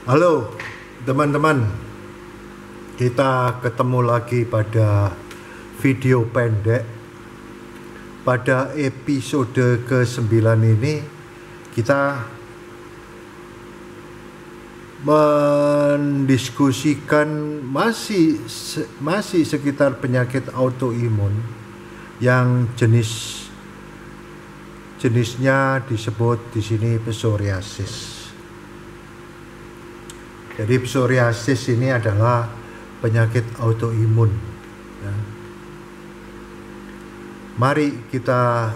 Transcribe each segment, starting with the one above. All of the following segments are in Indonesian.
Halo teman-teman, kita ketemu lagi pada video pendek. Pada episode ke-9 ini kita mendiskusikan masih sekitar penyakit autoimun yang jenisnya disebut di sini psoriasis. Jadi psoriasis ini adalah penyakit autoimun. Ya. Mari kita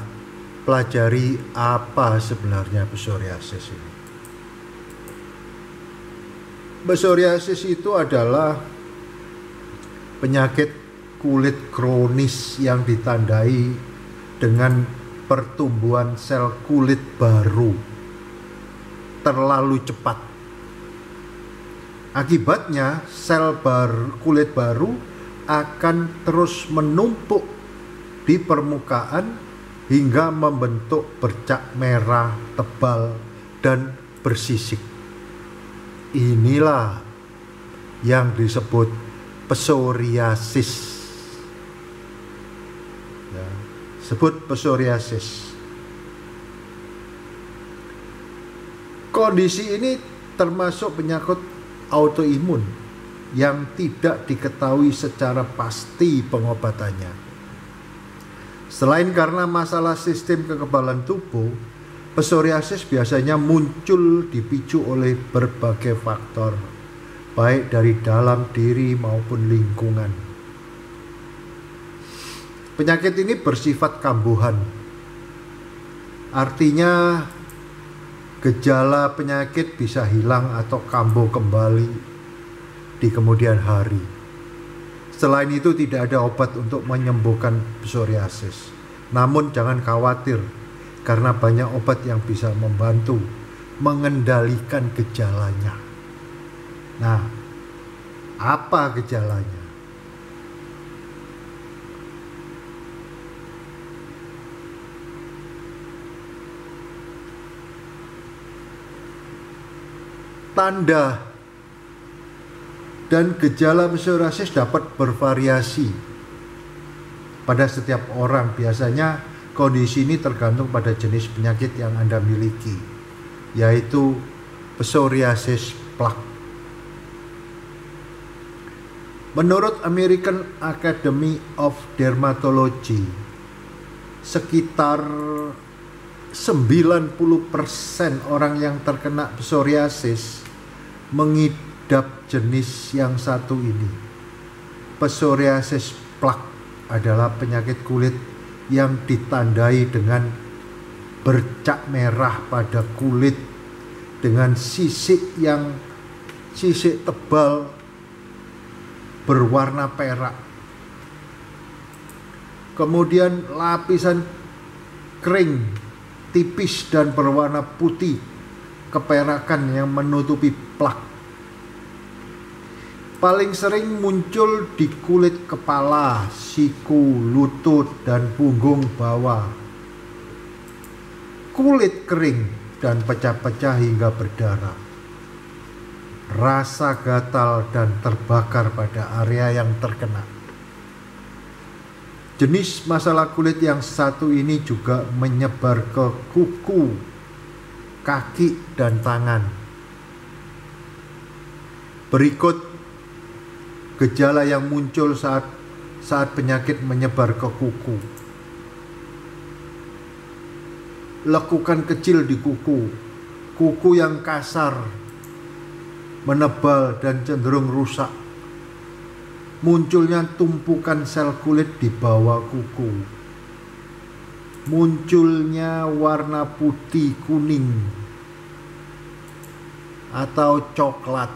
pelajari apa sebenarnya psoriasis ini. Psoriasis itu adalah penyakit kulit kronis yang ditandai dengan pertumbuhan sel kulit baru terlalu cepat. Akibatnya sel kulit baru akan terus menumpuk di permukaan hingga membentuk bercak merah tebal dan bersisik. Inilah yang disebut psoriasis. Ya, sebut psoriasis. Kondisi ini termasuk penyakit autoimun yang tidak diketahui secara pasti pengobatannya. Selain karena masalah sistem kekebalan tubuh, psoriasis biasanya muncul dipicu oleh berbagai faktor, baik dari dalam diri maupun lingkungan. Penyakit ini bersifat kambuhan. Artinya gejala penyakit bisa hilang atau kambuh kembali di kemudian hari. Selain itu tidak ada obat untuk menyembuhkan psoriasis. Namun jangan khawatir karena banyak obat yang bisa membantu mengendalikan gejalanya. Nah, apa gejalanya? Tanda dan gejala psoriasis dapat bervariasi pada setiap orang. Biasanya kondisi ini tergantung pada jenis penyakit yang Anda miliki, yaitu psoriasis plak. Menurut American Academy of Dermatology, sekitar 90% orang yang terkena psoriasis mengidap jenis yang satu ini. Psoriasis plak adalah penyakit kulit yang ditandai dengan bercak merah pada kulit dengan sisik tebal berwarna perak. Kemudian lapisan kering tipis dan berwarna putih keperakan yang menutupi plak. Paling sering muncul di kulit kepala, siku, lutut, dan punggung bawah. Kulit kering dan pecah-pecah hingga berdarah. Rasa gatal dan terbakar pada area yang terkena. Jenis masalah kulit yang satu ini juga menyebar ke kuku, kaki, dan tangan. Berikut gejala yang muncul saat penyakit menyebar ke kuku. Lekukan kecil di kuku yang kasar, menebal, dan cenderung rusak. Munculnya tumpukan sel kulit di bawah kuku. Munculnya warna putih kuning atau coklat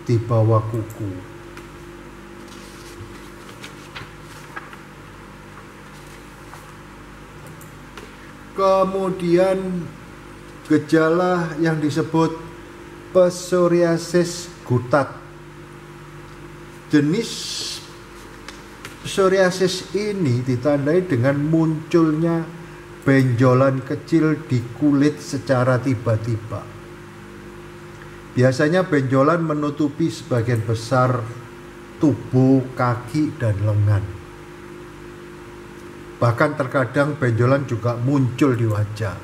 di bawah kuku. Kemudian gejala yang disebut psoriasis gutat. Jenis psoriasis ini ditandai dengan munculnya benjolan kecil di kulit secara tiba-tiba. Biasanya benjolan menutupi sebagian besar tubuh, kaki, dan lengan. Bahkan terkadang benjolan juga muncul di wajah,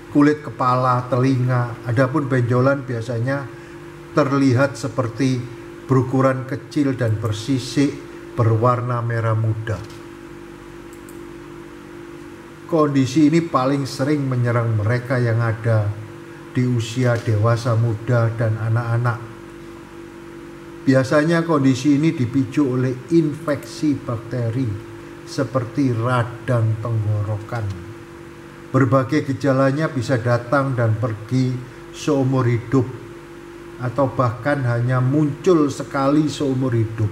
kulit kepala, telinga. Adapun benjolan biasanya terlihat seperti berukuran kecil dan bersisik berwarna merah muda. Kondisi ini paling sering menyerang mereka yang ada di usia dewasa muda dan anak-anak. Biasanya kondisi ini dipicu oleh infeksi bakteri seperti radang tenggorokan. Berbagai gejalanya bisa datang dan pergi seumur hidup, atau bahkan hanya muncul sekali seumur hidup.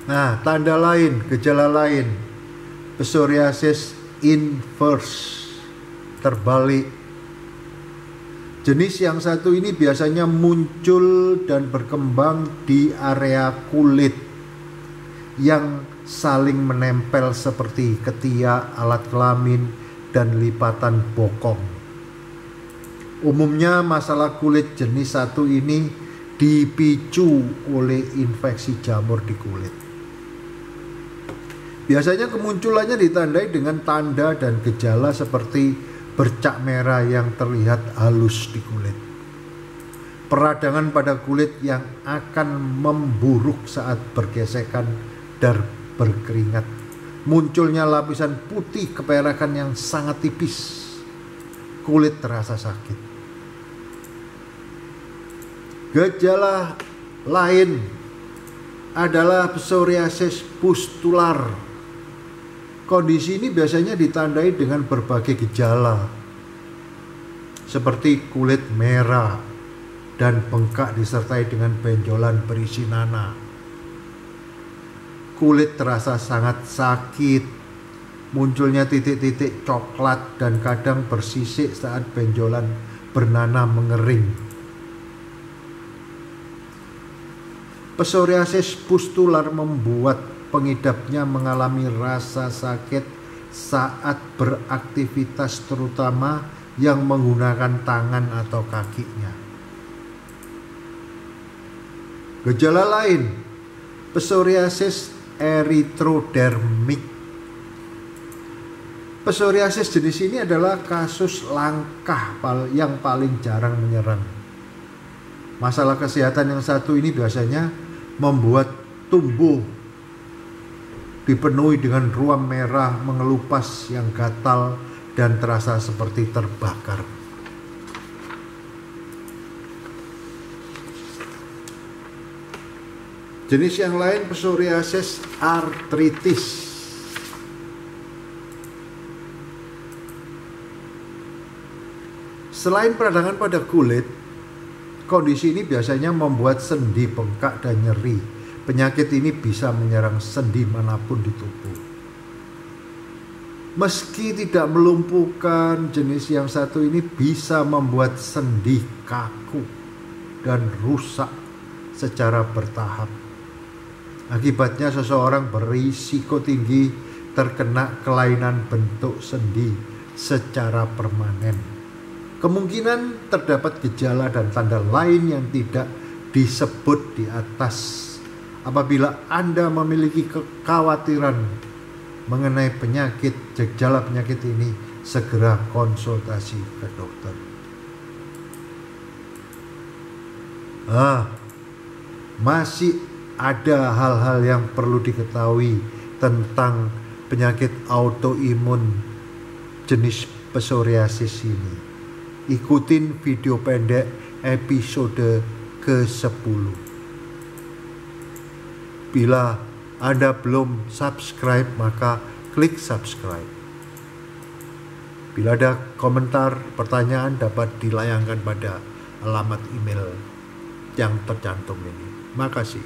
Nah, tanda lain, gejala lain, psoriasis inverse, terbalik. Jenis yang satu ini biasanya muncul dan berkembang di area kulit yang saling menempel seperti ketiak, alat kelamin, dan lipatan bokong. Umumnya masalah kulit jenis satu ini dipicu oleh infeksi jamur di kulit. Biasanya kemunculannya ditandai dengan tanda dan gejala seperti bercak merah yang terlihat halus di kulit, peradangan pada kulit yang akan memburuk saat bergesekan dan berkeringat, munculnya lapisan putih keperakan yang sangat tipis, kulit terasa sakit. Gejala lain adalah psoriasis pustular. Kondisi ini biasanya ditandai dengan berbagai gejala seperti kulit merah dan bengkak disertai dengan benjolan berisi nanah. Kulit terasa sangat sakit, munculnya titik-titik coklat dan kadang bersisik saat benjolan bernanah mengering. Psoriasis pustular membuat pengidapnya mengalami rasa sakit saat beraktivitas, terutama yang menggunakan tangan atau kakinya. Gejala lain, psoriasis erythrodermic. Psoriasis jenis ini adalah kasus langka yang paling jarang menyerang. Masalah kesehatan yang satu ini biasanya membuat tubuh dipenuhi dengan ruam merah mengelupas yang gatal dan terasa seperti terbakar. Jenis yang lain psoriasis artritis. Selain peradangan pada kulit, kondisi ini biasanya membuat sendi bengkak dan nyeri. Penyakit ini bisa menyerang sendi manapun di tubuh. Meski tidak melumpuhkan, jenis yang satu ini bisa membuat sendi kaku dan rusak secara bertahap. Akibatnya seseorang berisiko tinggi terkena kelainan bentuk sendi secara permanen. Kemungkinan terdapat gejala dan tanda lain yang tidak disebut di atas. Apabila Anda memiliki kekhawatiran mengenai gejala penyakit ini, segera konsultasi ke dokter. Masih ada hal-hal yang perlu diketahui tentang penyakit autoimun jenis psoriasis ini. Ikutin video pendek episode ke-10. Bila Anda belum subscribe, maka klik subscribe. Bila ada komentar, pertanyaan dapat dilayangkan pada alamat email yang tercantum ini. Makasih.